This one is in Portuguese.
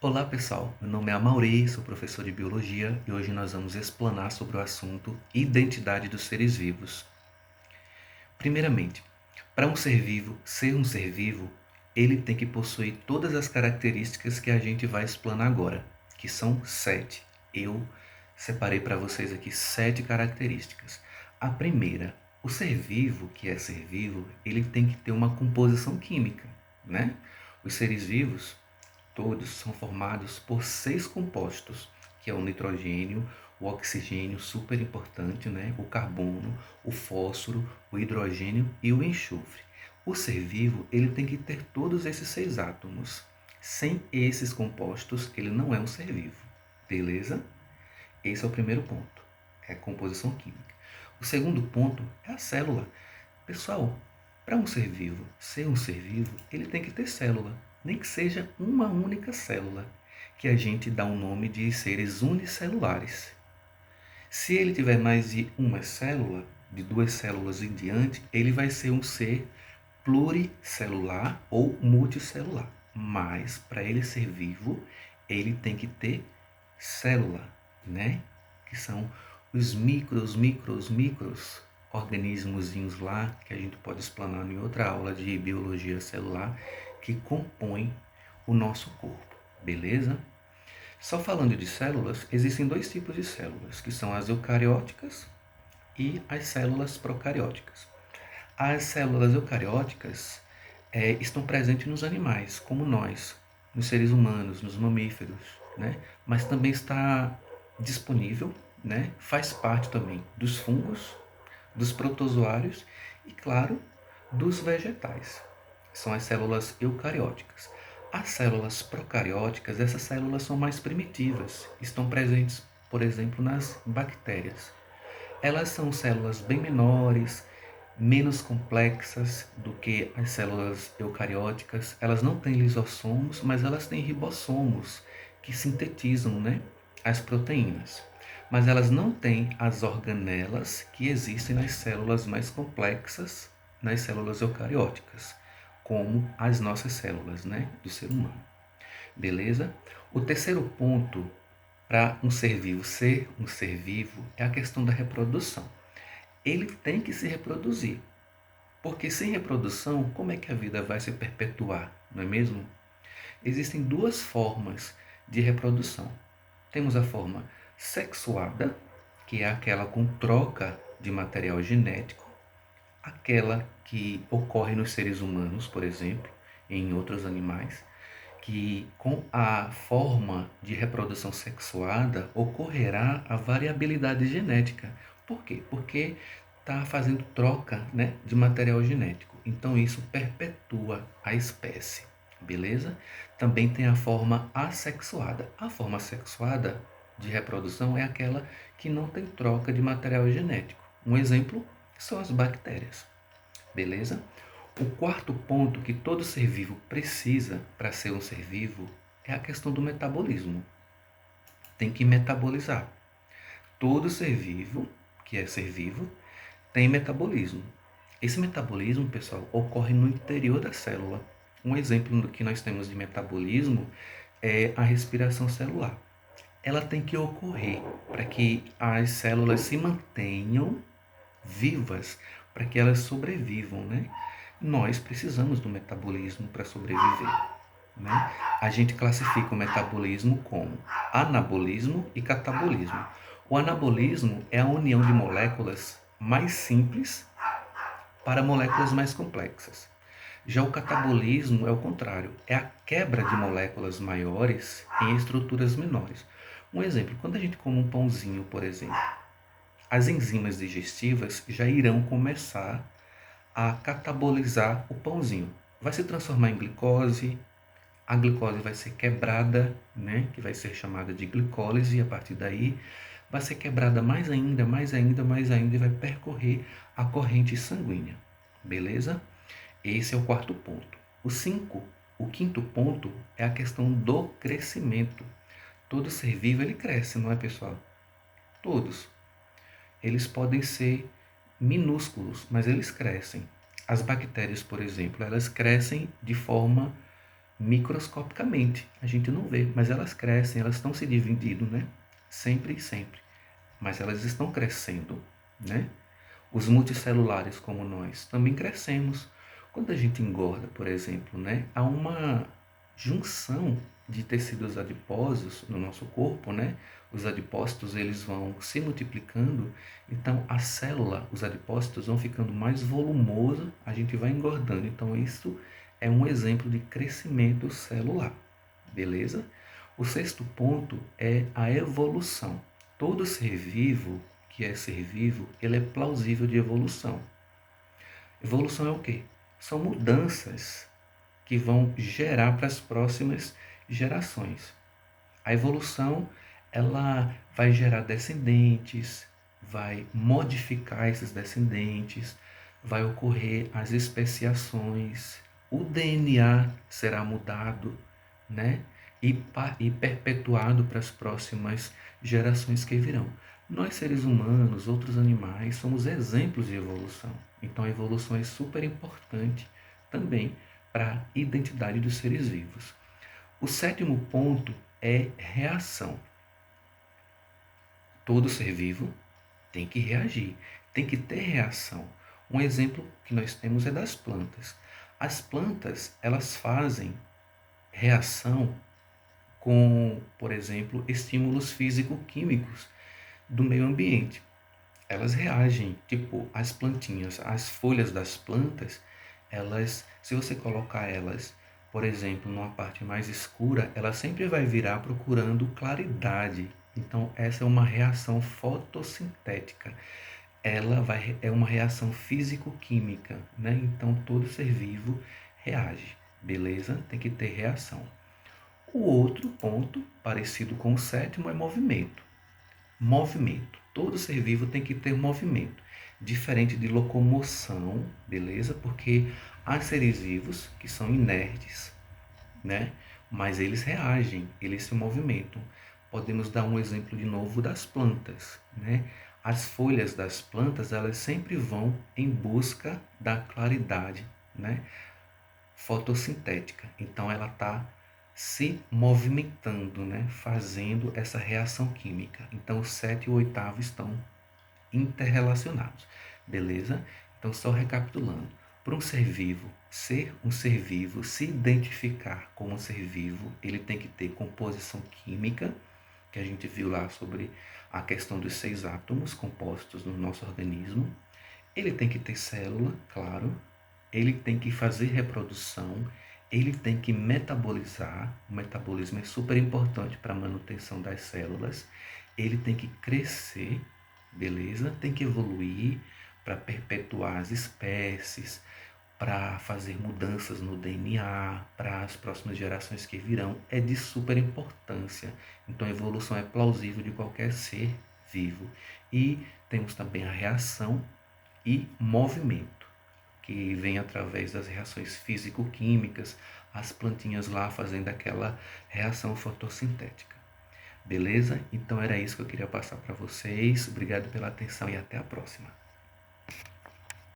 Olá pessoal, meu nome é Amaury, sou professor de Biologia e hoje nós vamos explanar sobre o assunto Identidade dos seres vivos. Primeiramente, para um ser vivo ser um ser vivo, ele tem que possuir todas as características que a gente vai explanar agora, que são 7. Eu separei para vocês aqui 7 características. A primeira, o ser vivo, que é ser vivo, ele tem que ter uma composição química, né? Os seres vivos todos são formados por 6 compostos, que é o nitrogênio, o oxigênio, super importante, né? O carbono, o fósforo, o hidrogênio e o enxofre. O ser vivo, ele tem que ter todos esses 6 átomos. Sem esses compostos, ele não é um ser vivo. Beleza? Esse é o primeiro ponto, é a composição química. O segundo ponto é a célula. Pessoal, para um ser vivo ser um ser vivo, ele tem que ter célula, nem que seja uma única célula, que a gente dá o nome de seres unicelulares. Se ele tiver mais de uma célula, de 2 células em diante, ele vai ser um ser pluricelular ou multicelular. Mas para ele ser vivo, ele tem que ter célula, né? Que são os micros organismozinhos lá, que a gente pode explanar em outra aula de biologia celular, que compõem o nosso corpo, beleza? Só falando de células, existem 2 tipos de células, que são as eucarióticas e as células procarióticas. As células eucarióticas estão presentes nos animais, como nós, nos seres humanos, nos mamíferos, né? Mas também está disponível, né? Faz parte também dos fungos, dos protozoários e, claro, dos vegetais. São as células eucarióticas. As células procarióticas, essas células são mais primitivas, estão presentes, por exemplo, nas bactérias. Elas são células bem menores, menos complexas do que as células eucarióticas. Elas não têm lisossomos, mas elas têm ribossomos que sintetizam, né, as proteínas. Mas elas não têm as organelas que existem nas células mais complexas, nas células eucarióticas, como as nossas células, né, do ser humano. Beleza? O terceiro ponto para um ser um ser vivo é a questão da reprodução. Ele tem que se reproduzir, porque sem reprodução, como é que a vida vai se perpetuar, não é mesmo? Existem 2 formas de reprodução. Temos a forma sexuada, que é aquela com troca de material genético, aquela que ocorre nos seres humanos, por exemplo, e em outros animais, que com a forma de reprodução sexuada ocorrerá a variabilidade genética. Por quê? Porque está fazendo troca, né, de material genético. Então isso perpetua a espécie, beleza? Também tem a forma assexuada. A forma assexuada de reprodução é aquela que não tem troca de material genético. Um exemplo são as bactérias, beleza? O quarto ponto que todo ser vivo precisa para ser um ser vivo é a questão do metabolismo. Tem que metabolizar. Todo ser vivo, que é ser vivo, tem metabolismo. Esse metabolismo, pessoal, ocorre no interior da célula. Um exemplo do que nós temos de metabolismo é a respiração celular. Ela tem que ocorrer para que as células se mantenham vivas, para que elas sobrevivam, né? Nós precisamos do metabolismo para sobreviver, né? A gente classifica o metabolismo como anabolismo e catabolismo. O anabolismo é a união de moléculas mais simples para moléculas mais complexas. Já o catabolismo é o contrário, é a quebra de moléculas maiores em estruturas menores. Um exemplo, quando a gente come um pãozinho, por exemplo, as enzimas digestivas já irão começar a catabolizar o pãozinho. Vai se transformar em glicose, a glicose vai ser quebrada, né, que vai ser chamada de glicólise, e a partir daí vai ser quebrada mais ainda, mais ainda, mais ainda, e vai percorrer a corrente sanguínea. Beleza? Esse é o quarto ponto. O quinto ponto é a questão do crescimento. Todo ser vivo ele cresce, não é, pessoal? Todos. Eles podem ser minúsculos, mas eles crescem. As bactérias, por exemplo, elas crescem de forma microscopicamente. A gente não vê, mas elas crescem, elas estão se dividindo, né? Sempre e sempre. Mas elas estão crescendo, né? Os multicelulares, como nós, também crescemos. Quando a gente engorda, por exemplo, né? Há uma junção de tecidos adiposos no nosso corpo, né? Os adipócitos, eles vão se multiplicando, então a célula, os adipócitos vão ficando mais volumoso, a gente vai engordando. Então isso é um exemplo de crescimento celular, beleza? O sexto ponto é a evolução. Todo ser vivo que é ser vivo, ele é plausível de evolução. Evolução é o quê? São mudanças que vão gerar para as próximas gerações. A evolução, ela vai gerar descendentes, vai modificar esses descendentes, vai ocorrer as especiações, o DNA será mudado, né? E perpetuado para as próximas gerações que virão. Nós, seres humanos, outros animais, somos exemplos de evolução. Então, a evolução é super importante também para a identidade dos seres vivos. O sétimo ponto é reação. Todo ser vivo tem que reagir, tem que ter reação. Um exemplo que nós temos é das plantas. As plantas, elas fazem reação com, por exemplo, estímulos físico-químicos do meio ambiente. Elas reagem, tipo, as plantinhas, as folhas das plantas, elas, se você colocar elas, por exemplo, numa parte mais escura, ela sempre vai virar procurando claridade. Então, essa é uma reação fotossintética. É uma reação físico-química, né? Então, todo ser vivo reage, beleza? Tem que ter reação. O outro ponto, parecido com o sétimo, é movimento. Movimento. Todo ser vivo tem que ter movimento. Diferente de locomoção, beleza? Porque há seres vivos que são inertes, né? Mas eles reagem, eles se movimentam. Podemos dar um exemplo de novo das plantas, né? As folhas das plantas, elas sempre vão em busca da claridade, né? Fotossintética. Então ela está se movimentando, né? Fazendo essa reação química. Então o 7 e o oitavo estão interrelacionados, beleza? Então só recapitulando, para um ser vivo ser um ser vivo, se identificar como um ser vivo, ele tem que ter composição química, que a gente viu lá sobre a questão dos 6 átomos compostos no nosso organismo. Ele tem que ter célula, claro. Ele tem que fazer reprodução. Ele tem que metabolizar. O metabolismo é super importante para a manutenção das células. Ele tem que crescer, beleza? Tem que evoluir para perpetuar as espécies, para fazer mudanças no DNA, para as próximas gerações que virão. É de super importância. Então, a evolução é plausível de qualquer ser vivo. E temos também a reação e movimento, que vem através das reações físico-químicas, as plantinhas lá fazendo aquela reação fotossintética. Beleza? Então era isso que eu queria passar para vocês. Obrigado pela atenção e até a próxima.